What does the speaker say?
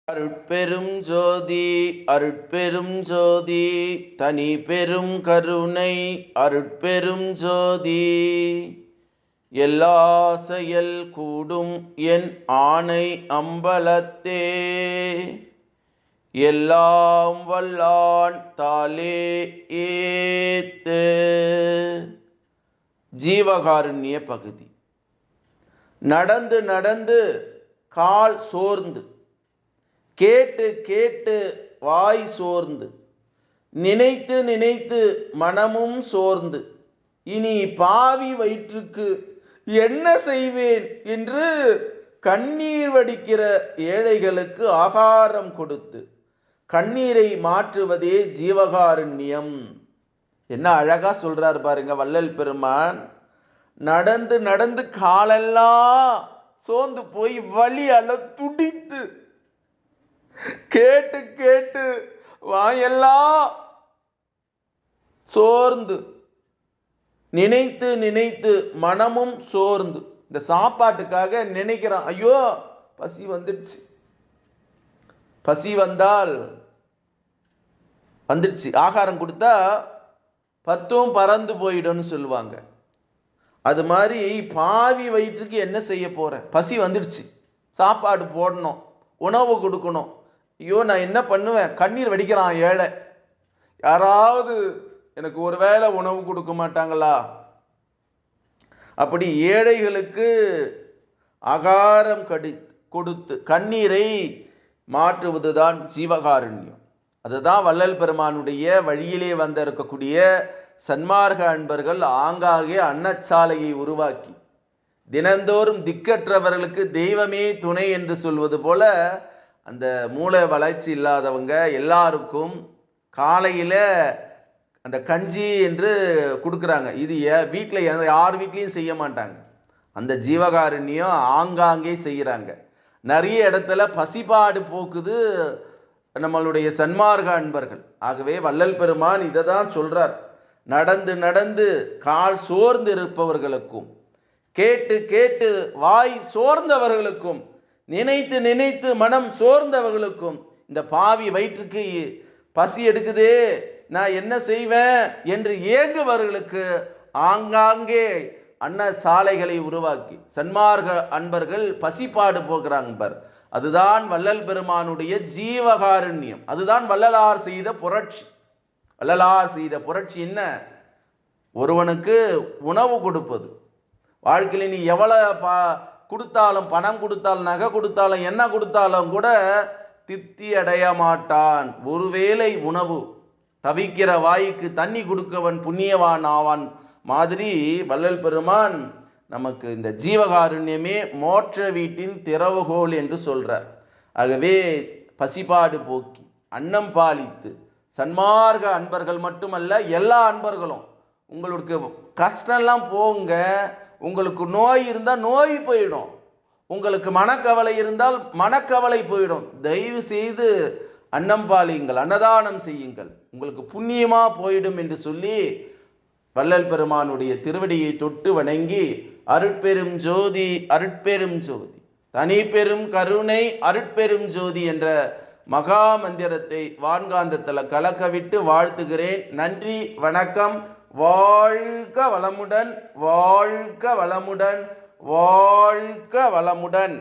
அருட்பெரும் ஜோதி அருட்பெரும் ஜோதி தனி பெரும் கருணை அருட்பெரும் ஜோதி. எல்லா செயல் கூடும் என் ஆணை அம்பலத்தே, எல்லாம் வல்லான் தாலே ஏத்து. ஜீவகாருண்ய பகுதி. நடந்து நடந்து கால் சோர்ந்து, கேட்டு கேட்டு வாய் சோர்ந்து, நினைத்து நினைத்து மனமும் சோர்ந்து, இனி பாவி வயிற்றுக்கு என்ன செய்வேன் என்று கண்ணீர் வடிக்கிற ஏழைகளுக்கு ஆகாரம் கொடுத்து கண்ணீரை மாற்றுவதே ஜீவகாருண்யம். என்ன அழகா சொல்றார் பாருங்க வள்ளல் பெருமான். நடந்து நடந்து காலெல்லாம் சோர்ந்து போய் வலியால துடித்து, கேட்டு கேட்டு வாயெல்லாம் சோர்ந்து, நினைத்து நினைத்து மனமும் சோர்ந்து, இந்த சாப்பாட்டுக்காக நினைக்கிறான். ஐயோ பசி வந்துடுச்சு, பசி வந்தால் வந்துடுச்சு, ஆகாரம் கொடுத்தா பத்தும் பறந்து போயிடும்னு சொல்லுவாங்க. அது மாதிரி பாவி வயிற்றுக்கு என்ன செய்ய போறேன்? பசி வந்துடுச்சு, சாப்பாடு போடணும், உணவு கொடுக்கணும். ஐயோ நான் என்ன பண்ணுவேன்? கண்ணீர் வடிக்கிறான் ஏழை. யாராவது எனக்கு ஒரு வேளை உணவு கொடுக்க மாட்டாங்களா? அப்படி ஏழைகளுக்கு ஆகாரம் கொடுத்து கண்ணீரை மாற்றுவதுதான் ஜீவகாருண்யம். அதுதான் வள்ளல் பெருமானுடைய வழியிலே வந்த இருக்கக்கூடிய சன்மார்க்க அன்பர்கள் ஆங்காங்கே அன்னச்சாலையை உருவாக்கி தினந்தோறும் திக்கற்றவர்களுக்கு தெய்வமே துணை என்று சொல்வது போல அந்த மூளை வளர்ச்சி இல்லாதவங்க எல்லாருக்கும் காலையில் அந்த கஞ்சி என்று கொடுக்குறாங்க. இது வீட்டில் யார் வீட்லேயும் செய்ய மாட்டாங்க. அந்த ஜீவகாருண்யம் ஆங்காங்கே செய்கிறாங்க. நிறைய இடத்துல பசிப்பாடு போக்குது நம்மளுடைய சன்மார்க்க அன்பர்கள். ஆகவே வள்ளல் பெருமான் இதை தான் சொல்றார். நடந்து நடந்து கால் சோர்ந்து இருப்பவர்களுக்கும், கேட்டு கேட்டு வாய் சோர்ந்தவர்களுக்கும், நினைத்து நினைத்து மனம் சோர்ந்தவர்களுக்கும், இந்த பாவி வயிற்றுக்கு பசி எடுக்குதே நான் என்ன செய்வேன் என்று ஏங்குவர்களுக்கு ஆங்காங்கே அன்ன சாலைகளை உருவாக்கி சன்மார்க்க அன்பர்கள் பசிப்பாடு போகிறாங்க. அதுதான் வள்ளல் பெருமானுடைய ஜீவகாருண்யம். அதுதான் வள்ளலார் செய்த புரட்சி. வள்ளலார் செய்த புரட்சி என்ன? ஒருவனுக்கு உணவு கொடுப்பது. வாழ்க்கையில் நீ எவ்வளவு கொடுத்தாலும், பணம் கொடுத்தாலும், நகை கொடுத்தாலும், என்ன கொடுத்தாலும் கூட திருப்தி அடைய மாட்டான். ஒருவேளை உணவு, தவிக்கிற வாய்க்கு தண்ணி கொடுக்கவன் புண்ணியவான் ஆவான் மாதிரி வள்ளல் பெருமான் நமக்கு இந்த ஜீவகாருண்யமே மோட்ச வீட்டின் திறவுகோல் என்று சொல்றார். ஆகவே பசிப்பாடு போக்கி அன்னம் பாலித்து சன்மார்க்க அன்பர்கள் மட்டுமல்ல, எல்லா அன்பர்களும் உங்களுக்கு கஷ்டம்லாம் போங்க. உங்களுக்கு நோய் இருந்தால் நோய் போயிடும், உங்களுக்கு மனக்கவலை இருந்தால் மனக்கவலை போயிடும். தயவு செய்து அன்னம் பாலியுங்கள், அன்னதானம் செய்யுங்கள், உங்களுக்கு புண்ணியமா போயிடும் என்று சொல்லி வள்ளல் பெருமானுடைய திருவடியை தொட்டு வணங்கி அருட்பெரும் ஜோதி அருட்பெரும் ஜோதி தனி பெரும் கருணை அருட்பெரும் ஜோதி என்ற மகா மந்திரத்தை வான்காந்தத்தில் கலக்கவிட்டு வாழ்த்துகிறேன். நன்றி, வணக்கம். வாழ்க வளமுடன், வாழ்க வளமுடன், வாழ்க வளமுடன்.